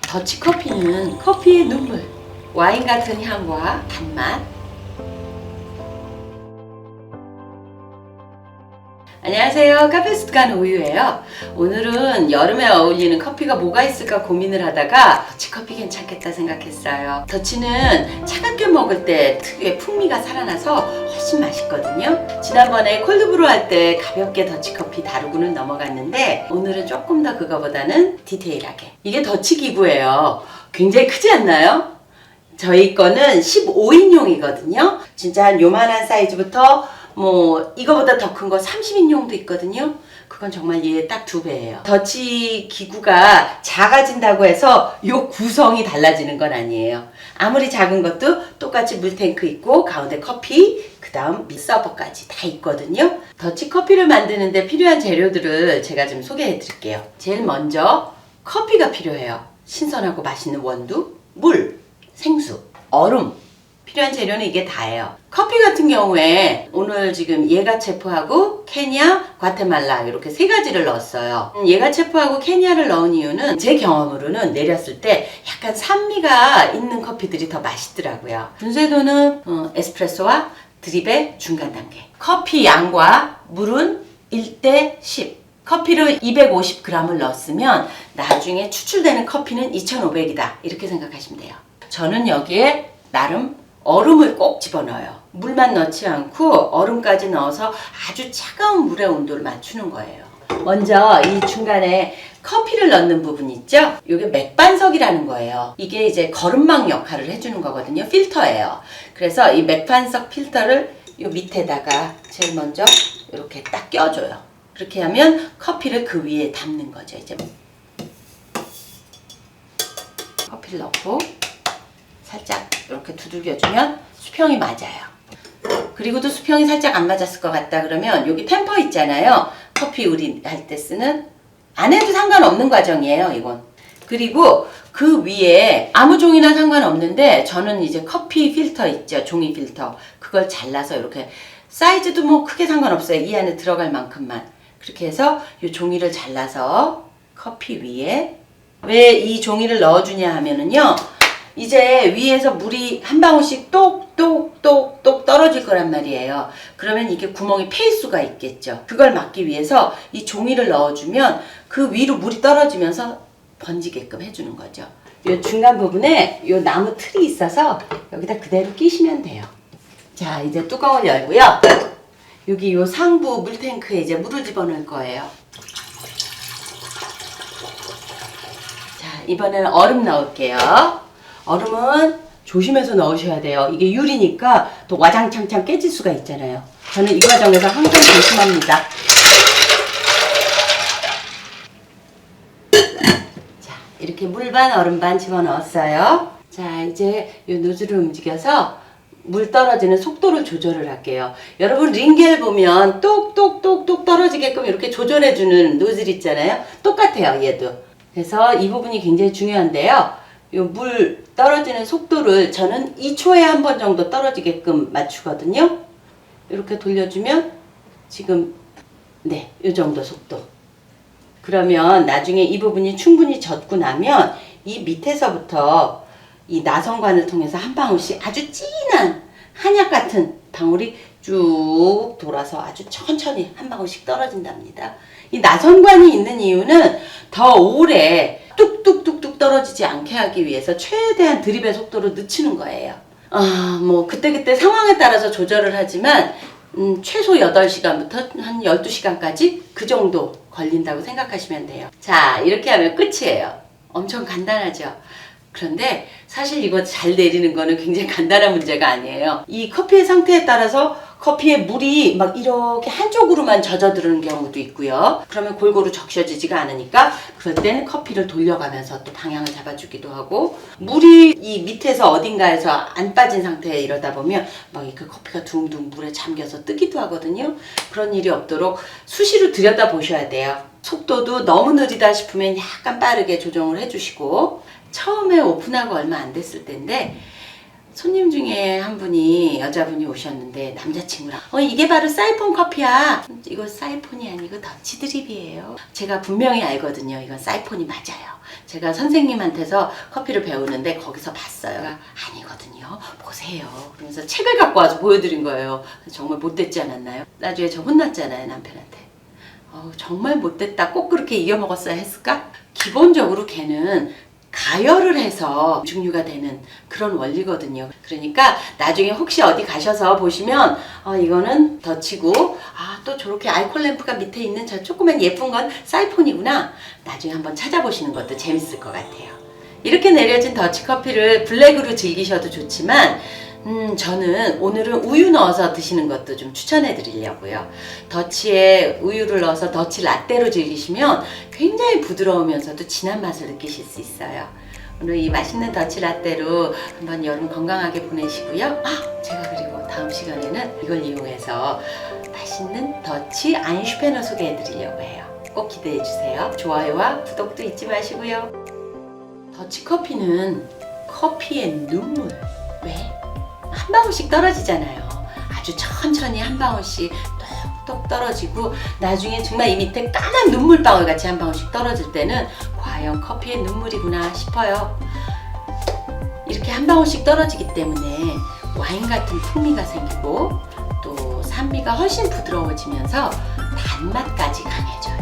더치커피는 커피의 눈물, 와인 같은 향과 단맛. 안녕하세요. 카페스트간 우유예요. 오늘은 여름에 어울리는 커피가 뭐가 있을까 고민을 하다가 더치커피 괜찮겠다 생각했어요. 더치는 차갑게 먹을 때 특유의 풍미가 살아나서 훨씬 맛있거든요. 지난번에 콜드브루 할 때 가볍게 더치커피 다루고는 넘어갔는데 오늘은 조금 더 그거보다는 디테일하게. 이게 더치 기구예요. 굉장히 크지 않나요? 저희 거는 15인용이거든요. 진짜 한 요만한 사이즈부터 뭐 이거보다 더 큰 거 30인용도 있거든요. 그건 정말 얘 딱 2배예요. 더치 기구가 작아진다고 해서 요 구성이 달라지는 건 아니에요. 아무리 작은 것도 똑같이 물탱크 있고 가운데 커피, 그 다음 밑서버까지 다 있거든요. 더치 커피를 만드는데 필요한 재료들을 제가 좀 소개해 드릴게요. 제일 먼저 커피가 필요해요. 신선하고 맛있는 원두, 물, 생수, 얼음. 필요한 재료는 이게 다예요. 커피 같은 경우에 오늘 지금 예가체프하고 케냐, 과테말라 이렇게 3가지를 넣었어요. 예가체프하고 케냐를 넣은 이유는 제 경험으로는 내렸을 때 약간 산미가 있는 커피들이 더 맛있더라고요. 분쇄도는 에스프레소와 드립의 중간 단계. 커피 양과 물은 1:10. 커피를 250g을 넣었으면 나중에 추출되는 커피는 2500이다. 이렇게 생각하시면 돼요. 저는 여기에 나름 얼음을 꼭 집어넣어요. 물만 넣지 않고 얼음까지 넣어서 아주 차가운 물의 온도를 맞추는 거예요. 먼저 이 중간에 커피를 넣는 부분 있죠? 이게 맥반석이라는 거예요. 이게 이제 거름막 역할을 해주는 거거든요. 필터예요. 그래서 이 맥반석 필터를 이 밑에다가 제일 먼저 이렇게 딱 껴줘요. 그렇게 하면 커피를 그 위에 담는 거죠. 이제 커피를 넣고 살짝 이렇게 두들겨주면 수평이 맞아요. 그리고도 수평이 살짝 안 맞았을 것 같다 그러면 여기 템퍼 있잖아요. 커피 우리 할 때 쓰는, 안 해도 상관없는 과정이에요 이건. 그리고 그 위에 아무 종이나 상관없는데 저는 이제 커피 필터 있죠. 종이 필터. 그걸 잘라서 이렇게, 사이즈도 뭐 크게 상관없어요. 이 안에 들어갈 만큼만. 그렇게 해서 이 종이를 잘라서 커피 위에, 왜 이 종이를 넣어주냐 하면은요, 이제 위에서 물이 한 방울씩 똑똑똑똑 떨어질 거란 말이에요. 그러면 이게 구멍이 패일 수가 있겠죠. 그걸 막기 위해서 이 종이를 넣어주면 그 위로 물이 떨어지면서 번지게끔 해주는 거죠. 이 중간 부분에 이 나무 틀이 있어서 여기다 그대로 끼시면 돼요. 자, 이제 뚜껑을 열고요. 여기 이 상부 물탱크에 이제 물을 집어넣을 거예요. 자, 이번에는 얼음 넣을게요. 얼음은 조심해서 넣으셔야 돼요. 이게 유리니까 또 와장창창 깨질 수가 있잖아요. 저는 이 과정에서 항상 조심합니다. 자, 이렇게 물 반 얼음 반 집어넣었어요. 자, 이제 이 노즐을 움직여서 물 떨어지는 속도를 조절을 할게요. 여러분 링겔 보면 똑똑똑똑 떨어지게끔 이렇게 조절해주는 노즐 있잖아요. 똑같아요, 얘도. 그래서 이 부분이 굉장히 중요한데요. 요 물 떨어지는 속도를 저는 2초에 한 번 정도 떨어지게끔 맞추거든요. 이렇게 돌려주면 지금 네, 요 정도 속도. 그러면 나중에 이 부분이 충분히 젖고 나면 이 밑에서부터 이 나선관을 통해서 한 방울씩 아주 진한 한약 같은 방울이 쭉 돌아서 아주 천천히 한 방울씩 떨어진답니다. 이 나선관이 있는 이유는 더 오래 뚝뚝뚝뚝 떨어지지 않게 하기 위해서 최대한 드립의 속도를 늦추는 거예요. 뭐 그때그때 상황에 따라서 조절을 하지만 최소 8시간부터 한 12시간까지 그 정도 걸린다고 생각하시면 돼요. 자, 이렇게 하면 끝이에요. 엄청 간단하죠? 그런데 사실 이거 잘 내리는 거는 굉장히 간단한 문제가 아니에요. 이 커피의 상태에 따라서 커피에 물이 막 이렇게 한쪽으로만 젖어드는 경우도 있고요. 그러면 골고루 적셔지지가 않으니까 그럴 때는 커피를 돌려가면서 또 방향을 잡아주기도 하고, 물이 이 밑에서 어딘가에서 안 빠진 상태에 이러다 보면 막 그 커피가 둥둥 물에 잠겨서 뜨기도 하거든요. 그런 일이 없도록 수시로 들여다 보셔야 돼요. 속도도 너무 느리다 싶으면 약간 빠르게 조정을 해주시고, 처음에 오픈하고 얼마 안 됐을 때인데 손님 중에 한 분이, 여자분이 오셨는데 남자친구랑 이게 바로 사이폰 커피야. 이거 사이폰이 아니고 더치 드립이에요. 제가 분명히 알거든요. 이건 사이폰이 맞아요. 제가 선생님한테서 커피를 배우는데 거기서 봤어요. 아니거든요. 보세요. 그러면서 책을 갖고 와서 보여드린 거예요. 정말 못됐지 않았나요? 나중에 저 혼났잖아요, 남편한테. 정말 못됐다. 꼭 그렇게 이겨먹었어야 했을까? 기본적으로 걔는 가열을 해서 증류가 되는 그런 원리거든요. 그러니까 나중에 혹시 어디 가셔서 보시면 이거는 더치고 또 저렇게 알콜 램프가 밑에 있는 저 조그만 예쁜 건 사이폰이구나. 나중에 한번 찾아보시는 것도 재밌을 것 같아요. 이렇게 내려진 더치커피를 블랙으로 즐기셔도 좋지만 저는 오늘은 우유 넣어서 드시는 것도 좀 추천해 드리려고요. 더치에 우유를 넣어서 더치 라떼로 즐기시면 굉장히 부드러우면서도 진한 맛을 느끼실 수 있어요. 오늘 이 맛있는 더치 라떼로 한번 여름 건강하게 보내시고요. 제가 그리고 다음 시간에는 이걸 이용해서 맛있는 더치 안슈페너 소개해 드리려고 해요. 꼭 기대해 주세요. 좋아요와 구독도 잊지 마시고요. 더치 커피는 커피의 눈물. 왜? 한 방울씩 떨어지잖아요. 아주 천천히 한 방울씩 똑똑 떨어지고 나중에 정말 이 밑에 까만 눈물방울 같이 한 방울씩 떨어질 때는 과연 커피의 눈물이구나 싶어요. 이렇게 한 방울씩 떨어지기 때문에 와인 같은 풍미가 생기고 또 산미가 훨씬 부드러워지면서 단맛까지 강해져요.